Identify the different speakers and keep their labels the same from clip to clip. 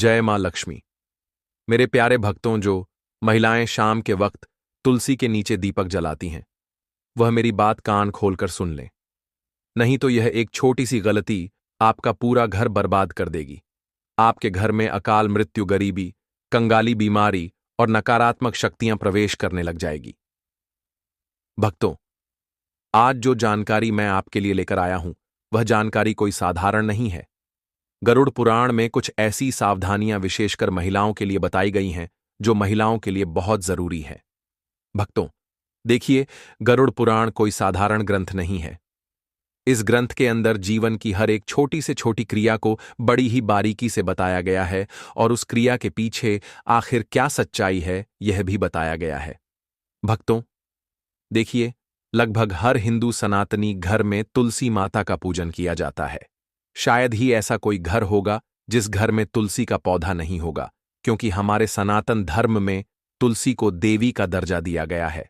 Speaker 1: जय मां लक्ष्मी। मेरे प्यारे भक्तों, जो महिलाएं शाम के वक्त तुलसी के नीचे दीपक जलाती हैं, वह मेरी बात कान खोलकर सुन लें। नहीं तो यह एक छोटी सी गलती आपका पूरा घर बर्बाद कर देगी। आपके घर में अकाल मृत्यु, गरीबी, कंगाली, बीमारी और नकारात्मक शक्तियां प्रवेश करने लग जाएगी। भक्तों, आज जो जानकारी मैं आपके लिए लेकर आया हूं, वह जानकारी कोई साधारण नहीं है। गरुड़ पुराण में कुछ ऐसी सावधानियां विशेषकर महिलाओं के लिए बताई गई हैं जो महिलाओं के लिए बहुत जरूरी है। भक्तों, देखिए, गरुड़ पुराण कोई साधारण ग्रंथ नहीं है। इस ग्रंथ के अंदर जीवन की हर एक छोटी से छोटी क्रिया को बड़ी ही बारीकी से बताया गया है और उस क्रिया के पीछे आखिर क्या सच्चाई है, यह भी बताया गया है। भक्तों, देखिए, लगभग हर हिंदू सनातनी घर में तुलसी माता का पूजन किया जाता है। शायद ही ऐसा कोई घर होगा जिस घर में तुलसी का पौधा नहीं होगा, क्योंकि हमारे सनातन धर्म में तुलसी को देवी का दर्जा दिया गया है।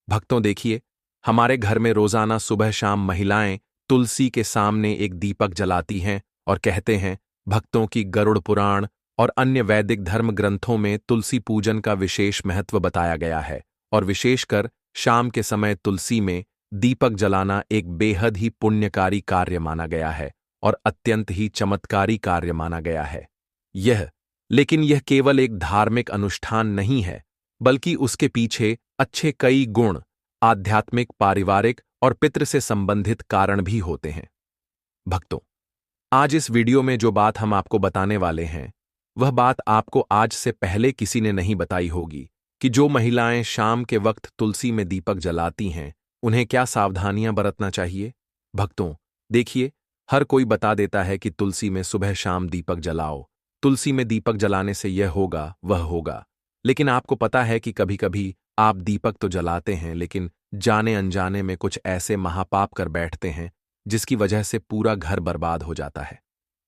Speaker 1: भक्तों, देखिए, हमारे घर में रोजाना सुबह शाम महिलाएं तुलसी के सामने एक दीपक जलाती हैं और कहते हैं, भक्तों की गरुड़ पुराण और अन्य वैदिक धर्म ग्रंथों में तुलसी पूजन का विशेष महत्व बताया गया है और विशेषकर शाम के समय तुलसी में दीपक जलाना एक बेहद ही पुण्यकारी कार्य माना गया है और अत्यंत ही चमत्कारी कार्य माना गया है। लेकिन यह केवल एक धार्मिक अनुष्ठान नहीं है, बल्कि उसके पीछे अच्छे कई गुण, आध्यात्मिक, पारिवारिक और पितृ से संबंधित कारण भी होते हैं। भक्तों, आज इस वीडियो में जो बात हम आपको बताने वाले हैं, वह बात आपको आज से पहले किसी ने नहीं बताई होगी कि जो महिलाएं शाम के वक्त तुलसी में दीपक जलाती हैं, उन्हें क्या सावधानियां बरतना चाहिए। भक्तों, देखिए, हर कोई बता देता है कि तुलसी में सुबह शाम दीपक जलाओ, तुलसी में दीपक जलाने से यह होगा, वह होगा। लेकिन आपको पता है कि कभी कभी आप दीपक तो जलाते हैं, लेकिन जाने अनजाने में कुछ ऐसे महापाप कर बैठते हैं जिसकी वजह से पूरा घर बर्बाद हो जाता है।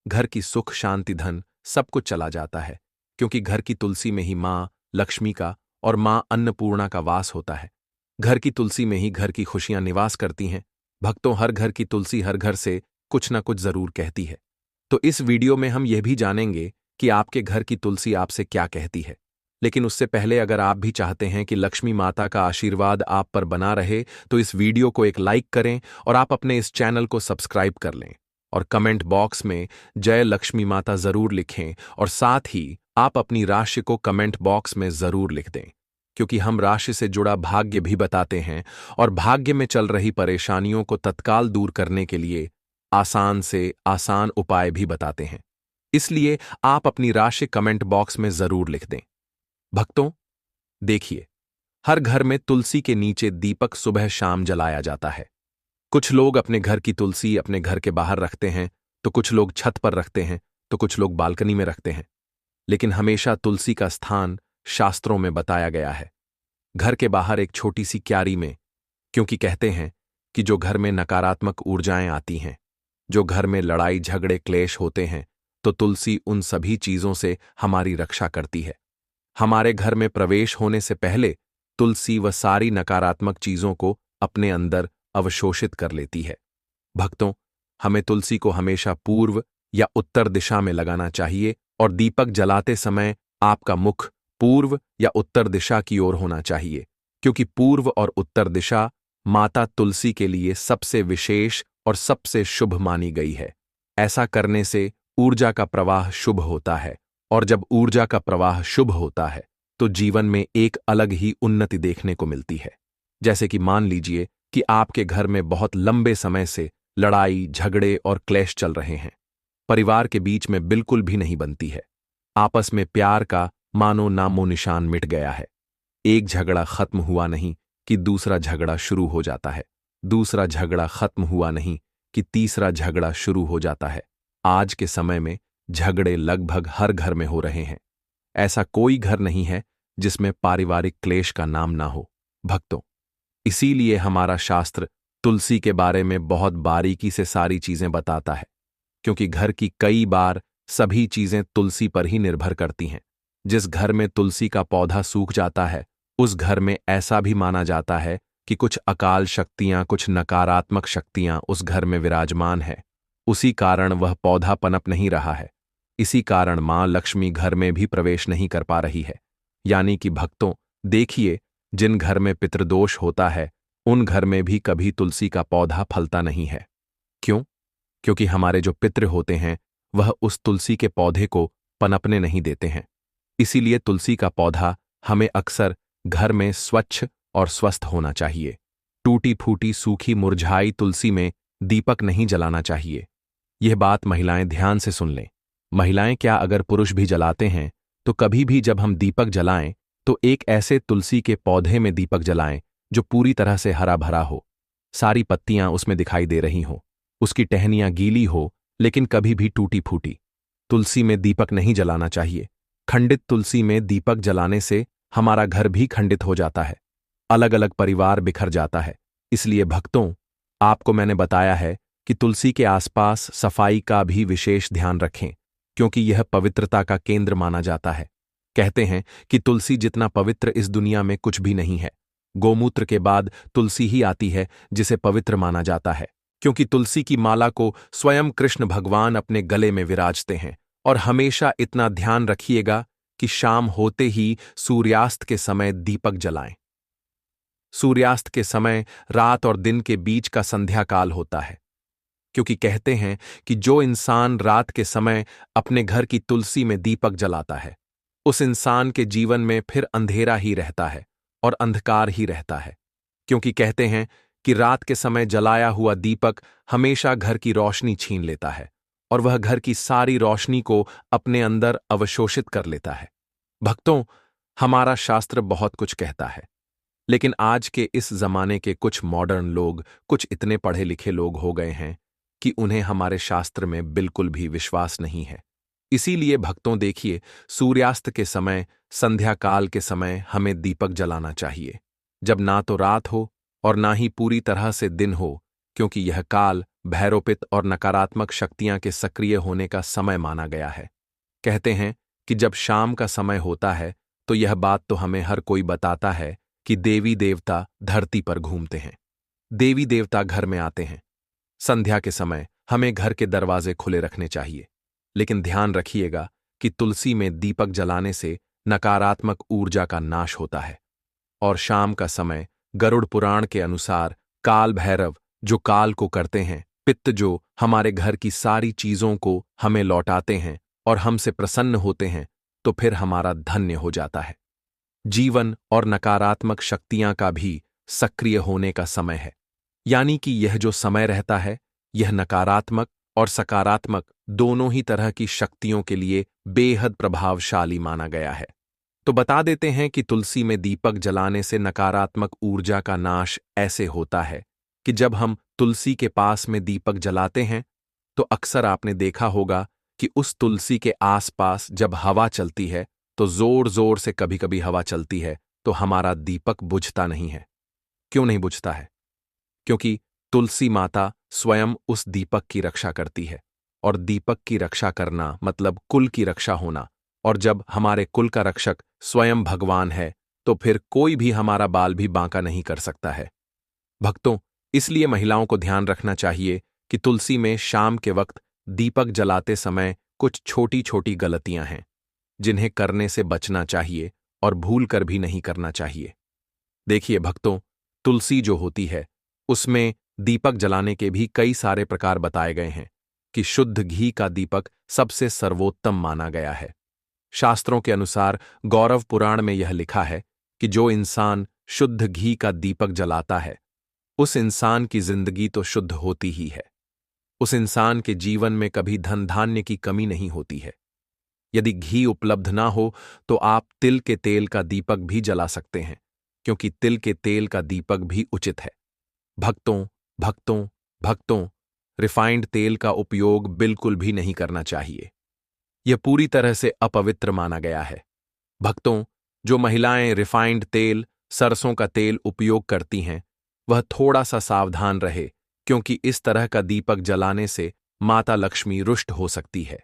Speaker 1: घर की सुख, शांति, धन सब कुछ चला जाता है, क्योंकि घर की तुलसी में ही मां लक्ष्मी का और मां अन्नपूर्णा का वास होता है। घर की तुलसी में ही घर की खुशियां निवास करती हैं। भक्तों, हर घर की तुलसी हर घर से कुछ ना कुछ जरूर कहती है। तो इस वीडियो में हम यह भी जानेंगे कि आपके घर की तुलसी आपसे क्या कहती है। लेकिन उससे पहले, अगर आप भी चाहते हैं कि लक्ष्मी माता का आशीर्वाद आप पर बना रहे, तो इस वीडियो को एक लाइक करें और आप अपने इस चैनल को सब्सक्राइब कर लें और कमेंट बॉक्स में जय लक्ष्मी माता जरूर लिखें और साथ ही आप अपनी राशि को कमेंट बॉक्स में जरूर लिख दें, क्योंकि हम राशि से जुड़ा भाग्य भी बताते हैं और भाग्य में चल रही परेशानियों को तत्काल दूर करने के लिए आसान से आसान उपाय भी बताते हैं। इसलिए आप अपनी राशि कमेंट बॉक्स में जरूर लिख दें। भक्तों, देखिए, हर घर में तुलसी के नीचे दीपक सुबह शाम जलाया जाता है। कुछ लोग अपने घर की तुलसी अपने घर के बाहर रखते हैं, तो कुछ लोग छत पर रखते हैं, तो कुछ लोग बालकनी में रखते हैं। लेकिन हमेशा तुलसी का स्थान शास्त्रों में बताया गया है घर के बाहर एक छोटी सी क्यारी में, क्योंकि कहते हैं कि जो घर में नकारात्मक ऊर्जाएं आती हैं, जो घर में लड़ाई झगड़े क्लेश होते हैं, तो तुलसी उन सभी चीजों से हमारी रक्षा करती है। हमारे घर में प्रवेश होने से पहले तुलसी वह सारी नकारात्मक चीजों को अपने अंदर अवशोषित कर लेती है। भक्तों, हमें तुलसी को हमेशा पूर्व या उत्तर दिशा में लगाना चाहिए और दीपक जलाते समय आपका मुख पूर्व या उत्तर दिशा की ओर होना चाहिए, क्योंकि पूर्व और उत्तर दिशा माता तुलसी के लिए सबसे विशेष और सबसे शुभ मानी गई है। ऐसा करने से ऊर्जा का प्रवाह शुभ होता है और जब ऊर्जा का प्रवाह शुभ होता है तो जीवन में एक अलग ही उन्नति देखने को मिलती है। जैसे कि मान लीजिए कि आपके घर में बहुत लंबे समय से लड़ाई झगड़े और क्लेश चल रहे हैं, परिवार के बीच में बिल्कुल भी नहीं बनती है, आपस में प्यार का मानो नामो निशान मिट गया है। एक झगड़ा खत्म हुआ नहीं कि दूसरा झगड़ा शुरू हो जाता है, दूसरा झगड़ा खत्म हुआ नहीं कि तीसरा झगड़ा शुरू हो जाता है। आज के समय में झगड़े लगभग हर घर में हो रहे हैं। ऐसा कोई घर नहीं है जिसमें पारिवारिक क्लेश का नाम ना हो। भक्तों, इसीलिए हमारा शास्त्र तुलसी के बारे में बहुत बारीकी से सारी चीजें बताता है, क्योंकि घर की कई बार सभी चीजें तुलसी पर ही निर्भर करती हैं। जिस घर में तुलसी का पौधा सूख जाता है, उस घर में ऐसा भी माना जाता है कि कुछ अकाल शक्तियां, कुछ नकारात्मक शक्तियां उस घर में विराजमान है। उसी कारण वह पौधा पनप नहीं रहा है। इसी कारण मां लक्ष्मी घर में भी प्रवेश नहीं कर पा रही है। यानी कि भक्तों, देखिए, जिन घर में पितृदोष होता है उन घर में भी कभी तुलसी का पौधा फलता नहीं है। क्यों? क्योंकि हमारे जो पितृ होते हैं वह उस तुलसी के पौधे को पनपने नहीं देते हैं। इसीलिए तुलसी का पौधा हमें अक्सर घर में स्वच्छ और स्वस्थ होना चाहिए। टूटी फूटी सूखी मुरझाई तुलसी में दीपक नहीं जलाना चाहिए। यह बात महिलाएं ध्यान से सुन लें। महिलाएं क्या, अगर पुरुष भी जलाते हैं तो कभी भी जब हम दीपक जलाएं तो एक ऐसे तुलसी के पौधे में दीपक जलाएं जो पूरी तरह से हरा भरा हो, सारी पत्तियां उसमें दिखाई दे रही हों, उसकी टहनियां गीली हो लेकिन कभी भी टूटी फूटी। तुलसी में दीपक नहीं जलाना चाहिए। खंडित तुलसी में दीपक जलाने से हमारा घर भी खंडित हो जाता है, अलग अलग परिवार बिखर जाता है। इसलिए भक्तों, आपको मैंने बताया है कि तुलसी के आसपास सफाई का भी विशेष ध्यान रखें, क्योंकि यह पवित्रता का केंद्र माना जाता है। कहते हैं कि तुलसी जितना पवित्र इस दुनिया में कुछ भी नहीं है। गोमूत्र के बाद तुलसी ही आती है जिसे पवित्र माना जाता है, क्योंकि तुलसी की माला को स्वयं कृष्ण भगवान अपने गले में विराजते हैं। और हमेशा इतना ध्यान रखिएगा कि शाम होते ही सूर्यास्त के समय दीपक जलाएं। सूर्यास्त के समय रात और दिन के बीच का संध्या काल होता है, क्योंकि कहते हैं कि जो इंसान रात के समय अपने घर की तुलसी में दीपक जलाता है उस इंसान के जीवन में फिर अंधेरा ही रहता है और अंधकार ही रहता है। क्योंकि कहते हैं कि रात के समय जलाया हुआ दीपक हमेशा घर की रोशनी छीन लेता है और वह घर की सारी रोशनी को अपने अंदर अवशोषित कर लेता है। भक्तों, हमारा शास्त्र बहुत कुछ कहता है, लेकिन आज के इस जमाने के कुछ मॉडर्न लोग कुछ इतने पढ़े लिखे लोग हो गए हैं कि उन्हें हमारे शास्त्र में बिल्कुल भी विश्वास नहीं है। इसीलिए भक्तों, देखिए, सूर्यास्त के समय, संध्या काल के समय हमें दीपक जलाना चाहिए, जब ना तो रात हो और ना ही पूरी तरह से दिन हो, क्योंकि यह काल भैरोपित और नकारात्मक शक्तियां के सक्रिय होने का समय माना गया है। कहते हैं कि जब शाम का समय होता है तो यह बात तो हमें हर कोई बताता है कि देवी देवता धरती पर घूमते हैं, देवी देवता घर में आते हैं। संध्या के समय हमें घर के दरवाजे खुले रखने चाहिए, लेकिन ध्यान रखिएगा कि तुलसी में दीपक जलाने से नकारात्मक ऊर्जा का नाश होता है। और शाम का समय गरुड़ पुराण के अनुसार काल भैरव जो काल को करते हैं, पित्त जो हमारे घर की सारी चीजों को हमें लौटाते हैं और हमसे प्रसन्न होते हैं, तो फिर हमारा धन्य हो जाता है। जीवन और नकारात्मक शक्तियां का भी सक्रिय होने का समय है। यानी कि यह जो समय रहता है यह नकारात्मक और सकारात्मक दोनों ही तरह की शक्तियों के लिए बेहद प्रभावशाली माना गया है। तो बता देते हैं कि तुलसी में दीपक जलाने से नकारात्मक ऊर्जा का नाश ऐसे होता है कि जब हम तुलसी के पास में दीपक जलाते हैं तो अक्सर आपने देखा होगा कि उस तुलसी के आसपास जब हवा चलती है तो जोर जोर से कभी कभी हवा चलती है तो हमारा दीपक बुझता नहीं है। क्यों नहीं बुझता है? क्योंकि तुलसी माता स्वयं उस दीपक की रक्षा करती है, और दीपक की रक्षा करना मतलब कुल की रक्षा होना। और जब हमारे कुल का रक्षक स्वयं भगवान है तो फिर कोई भी हमारा बाल भी बांका नहीं कर सकता है। भक्तों, इसलिए महिलाओं को ध्यान रखना चाहिए कि तुलसी में शाम के वक्त दीपक जलाते समय कुछ छोटी छोटी गलतियां हैं जिन्हें करने से बचना चाहिए और भूल कर भी नहीं करना चाहिए। देखिए भक्तों, तुलसी जो होती है उसमें दीपक जलाने के भी कई सारे प्रकार बताए गए हैं कि शुद्ध घी का दीपक सबसे सर्वोत्तम माना गया है। शास्त्रों के अनुसार गौरव पुराण में यह लिखा है कि जो इंसान शुद्ध घी का दीपक जलाता है उस इंसान की जिंदगी तो शुद्ध होती ही है। उस इंसान के जीवन में कभी धन धान्य की कमी नहीं होती है। यदि घी उपलब्ध ना हो तो आप तिल के तेल का दीपक भी जला सकते हैं, क्योंकि तिल के तेल का दीपक भी उचित है। भक्तों भक्तों भक्तों, रिफाइंड तेल का उपयोग बिल्कुल भी नहीं करना चाहिए। यह पूरी तरह से अपवित्र माना गया है। भक्तों, जो महिलाएं रिफाइंड तेल, सरसों का तेल उपयोग करती हैं वह थोड़ा सा सावधान रहे, क्योंकि इस तरह का दीपक जलाने से माता लक्ष्मी रुष्ट हो सकती है।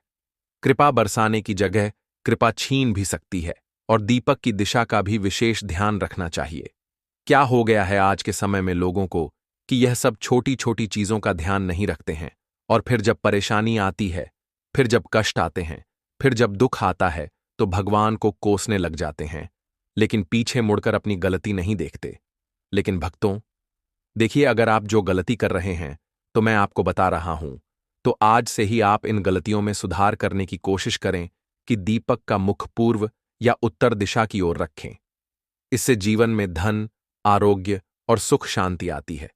Speaker 1: कृपा बरसाने की जगह कृपा छीन भी सकती है, और दीपक की दिशा का भी विशेष ध्यान रखना चाहिए। क्या हो गया है आज के समय में लोगों को कि यह सब छोटी छोटी चीजों का ध्यान नहीं रखते हैं, और फिर जब परेशानी आती है, फिर जब कष्ट आते हैं, फिर जब दुख आता है तो भगवान को कोसने लग जाते हैं, लेकिन पीछे मुड़कर अपनी गलती नहीं देखते। लेकिन भक्तों, देखिए, अगर आप जो गलती कर रहे हैं तो मैं आपको बता रहा हूं, तो आज से ही आप इन गलतियों में सुधार करने की कोशिश करें कि दीपक का मुख पूर्व या उत्तर दिशा की ओर रखें। इससे जीवन में धन, आरोग्य और सुख शांति आती है।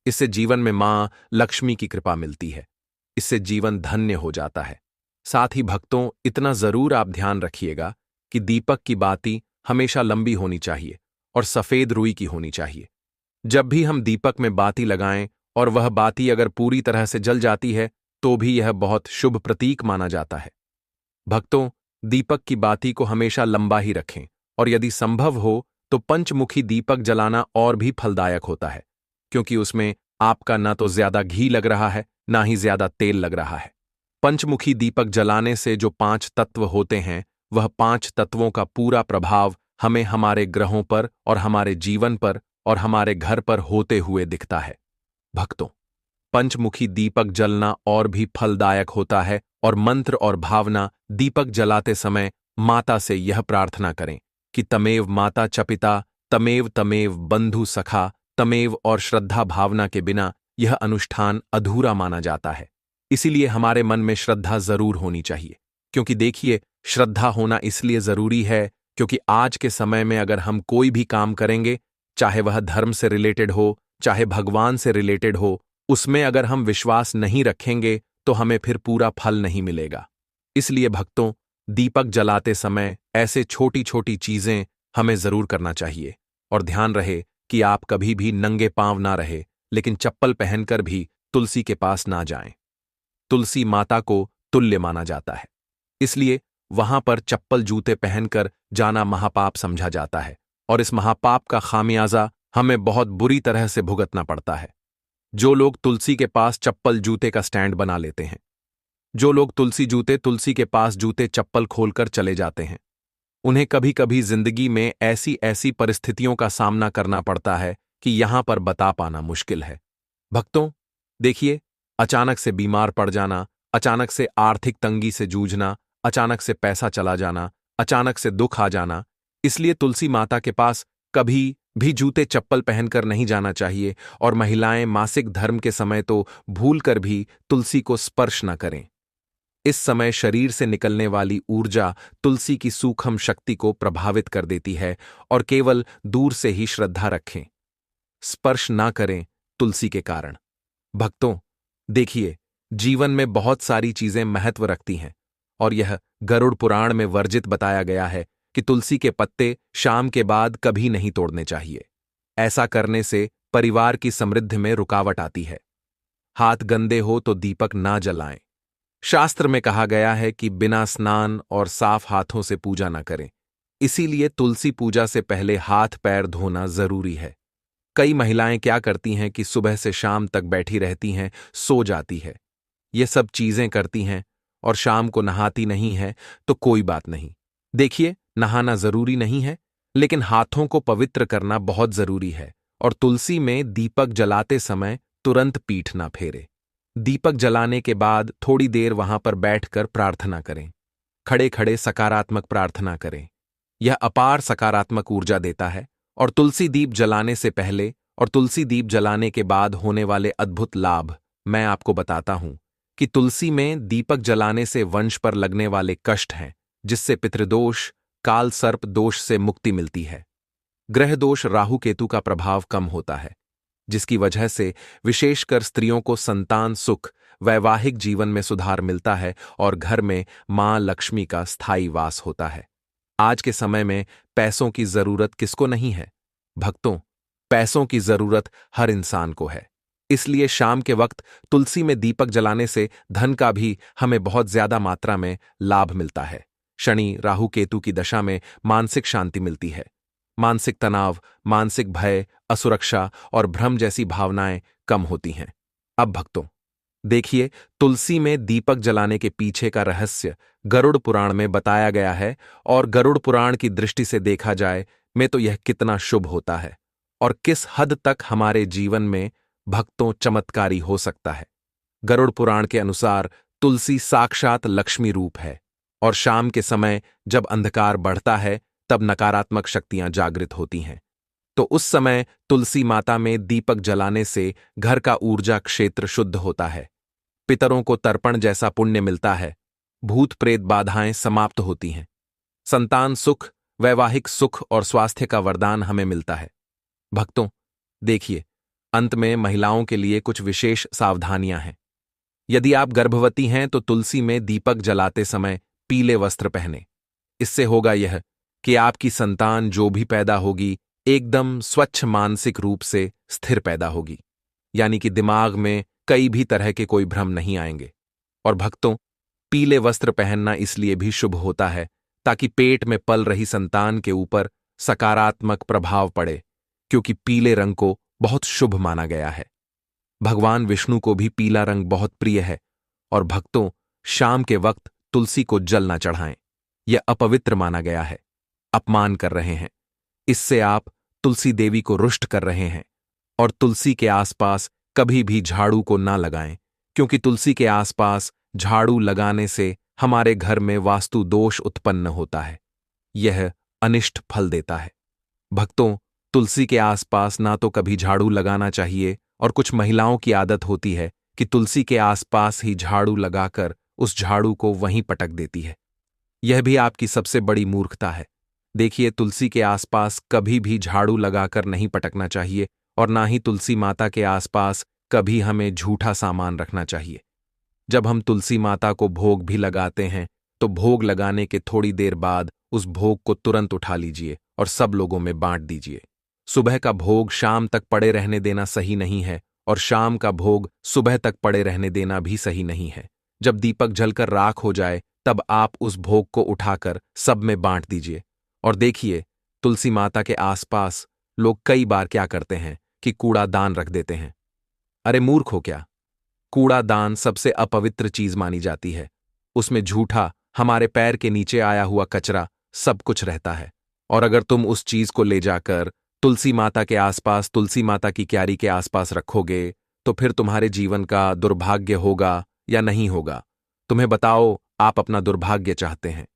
Speaker 1: इससे जीवन में मां लक्ष्मी की कृपा मिलती है। इससे जीवन धन्य हो जाता है। साथ ही भक्तों, इतना जरूर आप ध्यान रखिएगा कि दीपक की बाती हमेशा लंबी होनी चाहिए और सफेद रुई की होनी चाहिए। जब भी हम दीपक में बाती लगाएं और वह बाती अगर पूरी तरह से जल जाती है तो भी यह बहुत शुभ प्रतीक माना जाता है। भक्तों, दीपक की बाती को हमेशा लंबा ही रखें और यदि संभव हो तो पंचमुखी दीपक जलाना और भी फलदायक होता है, क्योंकि उसमें आपका ना तो ज्यादा घी लग रहा है, ना ही ज्यादा तेल लग रहा है। पंचमुखी दीपक जलाने से जो 5 तत्व होते हैं, वह 5 तत्वों का पूरा प्रभाव हमें हमारे ग्रहों पर और हमारे जीवन पर और हमारे घर पर होते हुए दिखता है। भक्तों, पंचमुखी दीपक जलना और भी फलदायक होता है और मंत्र और भावना दीपक जलाते समय माता से यह प्रार्थना करें कि तमेव माता च पिता, तमेव तमेव बंधु सखा, तमेव, और श्रद्धा भावना के बिना यह अनुष्ठान अधूरा माना जाता है। इसीलिए हमारे मन में श्रद्धा जरूर होनी चाहिए, क्योंकि देखिए, श्रद्धा होना इसलिए जरूरी है क्योंकि आज के समय में अगर हम कोई भी काम करेंगे, चाहे वह धर्म से रिलेटेड हो, चाहे भगवान से रिलेटेड हो, उसमें अगर हम विश्वास नहीं रखेंगे तो हमें फिर पूरा फल नहीं मिलेगा। इसलिए भक्तों, दीपक जलाते समय ऐसे छोटी छोटी चीजें हमें जरूर करना चाहिए। और ध्यान रहे कि आप कभी भी नंगे पांव ना रहे, लेकिन चप्पल पहनकर भी तुलसी के पास ना जाएं। तुलसी माता को तुल्य माना जाता है, इसलिए वहां पर चप्पल जूते पहनकर जाना महापाप समझा जाता है और इस महापाप का खामियाजा हमें बहुत बुरी तरह से भुगतना पड़ता है। जो लोग तुलसी के पास चप्पल जूते का स्टैंड बना लेते हैं, जो लोग तुलसी के पास जूते चप्पल खोलकर चले जाते हैं, उन्हें कभी कभी जिंदगी में ऐसी ऐसी परिस्थितियों का सामना करना पड़ता है कि यहां पर बता पाना मुश्किल है। भक्तों, देखिए, अचानक से बीमार पड़ जाना, अचानक से आर्थिक तंगी से जूझना, अचानक से पैसा चला जाना, अचानक से दुख आ जाना, इसलिए तुलसी माता के पास कभी भी जूते चप्पल पहनकर नहीं जाना चाहिए और महिलाएं मासिक धर्म के समय तो भूलकर भी तुलसी को स्पर्श न करें। इस समय शरीर से निकलने वाली ऊर्जा तुलसी की सूक्ष्म शक्ति को प्रभावित कर देती है और केवल दूर से ही श्रद्धा रखें, स्पर्श ना करें तुलसी के कारण। भक्तों, देखिए, जीवन में बहुत सारी चीजें महत्व रखती हैं और यह गरुड़ पुराण में वर्जित बताया गया है कि तुलसी के पत्ते शाम के बाद कभी नहीं तोड़ने चाहिए। ऐसा करने से परिवार की समृद्धि में रुकावट आती है। हाथ गंदे हो तो दीपक ना जलाएं। शास्त्र में कहा गया है कि बिना स्नान और साफ हाथों से पूजा न करें, इसीलिए तुलसी पूजा से पहले हाथ पैर धोना जरूरी है। कई महिलाएं क्या करती हैं कि सुबह से शाम तक बैठी रहती हैं, सो जाती है, ये सब चीजें करती हैं और शाम को नहाती नहीं है, तो कोई बात नहीं। देखिए, नहाना जरूरी नहीं है, लेकिन हाथों को पवित्र करना बहुत जरूरी है और तुलसी में दीपक जलाते समय तुरंत पीठ ना फेरे। दीपक जलाने के बाद थोड़ी देर वहां पर बैठकर प्रार्थना करें। खड़े खड़े सकारात्मक प्रार्थना करें, यह अपार सकारात्मक ऊर्जा देता है। और तुलसी दीप जलाने से पहले और तुलसी दीप जलाने के बाद होने वाले अद्भुत लाभ मैं आपको बताता हूं कि तुलसी में दीपक जलाने से वंश पर लगने वाले कष्ट हैं, जिससे पितृदोष, काल सर्प दोष से मुक्ति मिलती है। ग्रह दोष राहु केतु का प्रभाव कम होता है, जिसकी वजह से विशेषकर स्त्रियों को संतान सुख, वैवाहिक जीवन में सुधार मिलता है और घर में मां लक्ष्मी का स्थायी वास होता है। आज के समय में पैसों की जरूरत किसको नहीं है? भक्तों, पैसों की जरूरत हर इंसान को है। इसलिए शाम के वक्त तुलसी में दीपक जलाने से धन का भी हमें बहुत ज्यादा मात्रा में लाभ मिलता है। शनि राहु केतु की दशा में मानसिक शांति मिलती है। मानसिक तनाव, मानसिक भय, असुरक्षा और भ्रम जैसी भावनाएं कम होती हैं। अब भक्तों, देखिए, तुलसी में दीपक जलाने के पीछे का रहस्य गरुड़ पुराण में बताया गया है और गरुड़ पुराण की दृष्टि से देखा जाए में तो यह कितना शुभ होता है और किस हद तक हमारे जीवन में भक्तों चमत्कारी हो सकता है। गरुड़ पुराण के अनुसार तुलसी साक्षात लक्ष्मी रूप है। और शाम के समय जब अंधकार बढ़ता है तब नकारात्मक शक्तियां जागृत होती हैं। तो उस समय तुलसी माता में दीपक जलाने से घर का ऊर्जा क्षेत्र शुद्ध होता है, पितरों को तर्पण जैसा पुण्य मिलता है, भूत प्रेत बाधाएं समाप्त होती हैं, संतान सुख, वैवाहिक सुख और स्वास्थ्य का वरदान हमें मिलता है। भक्तों, देखिए, अंत में महिलाओं के लिए कुछ विशेष सावधानियां हैं। यदि आप गर्भवती हैं तो तुलसी में दीपक जलाते समय पीले वस्त्र पहने। इससे होगा यह कि आपकी संतान जो भी पैदा होगी एकदम स्वच्छ मानसिक रूप से स्थिर पैदा होगी, यानी कि दिमाग में कई भी तरह के कोई भ्रम नहीं आएंगे। और भक्तों, पीले वस्त्र पहनना इसलिए भी शुभ होता है ताकि पेट में पल रही संतान के ऊपर सकारात्मक प्रभाव पड़े, क्योंकि पीले रंग को बहुत शुभ माना गया है। भगवान विष्णु को भी पीला रंग बहुत प्रिय है। और भक्तों, शाम के वक्त तुलसी को जल न चढ़ाएं, यह अपवित्र माना गया है, अपमान कर रहे हैं। इससे आप तुलसी देवी को रुष्ट कर रहे हैं। और तुलसी के आसपास कभी भी झाड़ू को ना लगाएं, क्योंकि तुलसी के आसपास झाड़ू लगाने से हमारे घर में वास्तु दोष उत्पन्न होता है, यह अनिष्ट फल देता है। भक्तों, तुलसी के आसपास ना तो कभी झाड़ू लगाना चाहिए, और कुछ महिलाओं की आदत होती है कि तुलसी के आसपास ही झाड़ू लगाकर उस झाड़ू को वहीं पटक देती है। यह भी आपकी सबसे बड़ी मूर्खता है। देखिए, तुलसी के आसपास कभी भी झाड़ू लगाकर नहीं पटकना चाहिए, और ना ही तुलसी माता के आसपास कभी हमें झूठा सामान रखना चाहिए। जब हम तुलसी माता को भोग भी लगाते हैं तो भोग लगाने के थोड़ी देर बाद उस भोग को तुरंत उठा लीजिए और सब लोगों में बांट दीजिए। सुबह का भोग शाम तक पड़े रहने देना सही नहीं है, और शाम का भोग सुबह तक पड़े रहने देना भी सही नहीं है। जब दीपक जलकर राख हो जाए तब आप उस भोग को उठाकर सब में बांट दीजिए। और देखिए, तुलसी माता के आसपास लोग कई बार क्या करते हैं कि कूड़ादान रख देते हैं। अरे मूर्ख हो क्या! कूड़ादान सबसे अपवित्र चीज मानी जाती है। उसमें झूठा, हमारे पैर के नीचे आया हुआ कचरा सब कुछ रहता है। और अगर तुम उस चीज को ले जाकर तुलसी माता के आसपास, तुलसी माता की क्यारी के आसपास रखोगे तो फिर तुम्हारे जीवन का दुर्भाग्य होगा या नहीं होगा? तुम्हें बताओ, आप अपना दुर्भाग्य चाहते हैं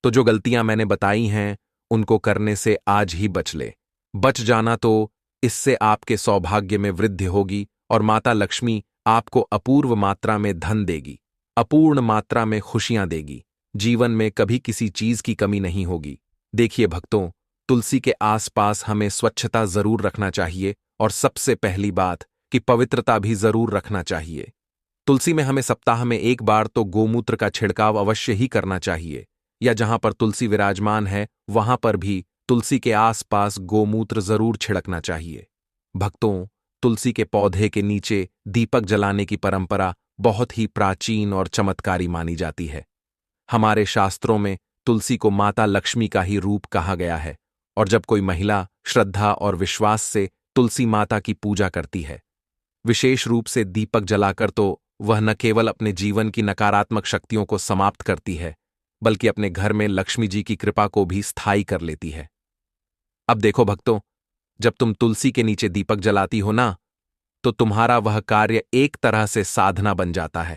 Speaker 1: तो जो गलतियां मैंने बताई हैं उनको करने से आज ही बच ले। बच जाना तो इससे आपके सौभाग्य में वृद्धि होगी, और माता लक्ष्मी आपको अपूर्व मात्रा में धन देगी, अपूर्ण मात्रा में खुशियां देगी। जीवन में कभी किसी चीज की कमी नहीं होगी। देखिए भक्तों, तुलसी के आसपास हमें स्वच्छता जरूर रखना चाहिए, और सबसे पहली बात कि पवित्रता भी जरूर रखना चाहिए। तुलसी में हमें सप्ताह में एक बार तो गोमूत्र का छिड़काव अवश्य ही करना चाहिए, या जहां पर तुलसी विराजमान है वहां पर भी तुलसी के आसपास गोमूत्र जरूर छिड़कना चाहिए। भक्तों, तुलसी के पौधे के नीचे दीपक जलाने की परंपरा बहुत ही प्राचीन और चमत्कारी मानी जाती है। हमारे शास्त्रों में तुलसी को माता लक्ष्मी का ही रूप कहा गया है, और जब कोई महिला श्रद्धा और विश्वास से तुलसी माता की पूजा करती है, विशेष रूप से दीपक जलाकर, तो वह न केवल अपने जीवन की नकारात्मक शक्तियों को समाप्त करती है, बल्कि अपने घर में लक्ष्मी जी की कृपा को भी स्थायी कर लेती है। अब देखो भक्तों, जब तुम तुलसी के नीचे दीपक जलाती हो ना, तो तुम्हारा वह कार्य एक तरह से साधना बन जाता है।